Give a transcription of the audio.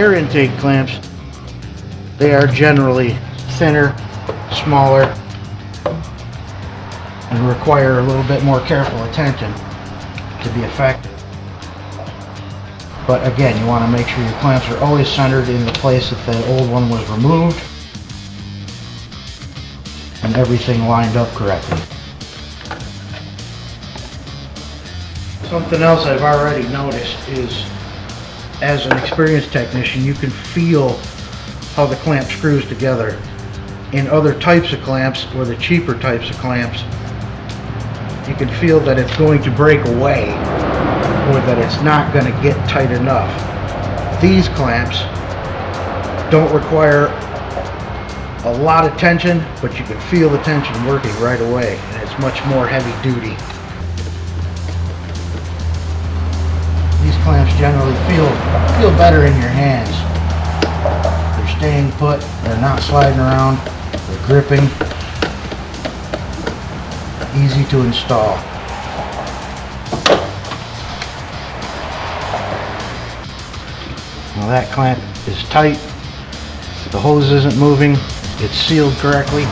air intake clamps, they are generally thinner, smaller, and require a little bit more careful attention to be effective. But again, you want to make sure your clamps are always centered in the place that the old one was removed and everything lined up correctly. Something else I've already noticed is, as an experienced technician, you can feel how the clamp screws together. In other types of clamps, or the cheaper types of clamps, you can feel that it's going to break away, or that it's not going to get tight enough. These clamps don't require a lot of tension, but you can feel the tension working right away, and it's much more heavy duty. These clamps generally feel better in your hands. They're staying put, they're not sliding around, they're gripping, easy to install. Now that clamp is tight, the hose isn't moving, it's sealed correctly.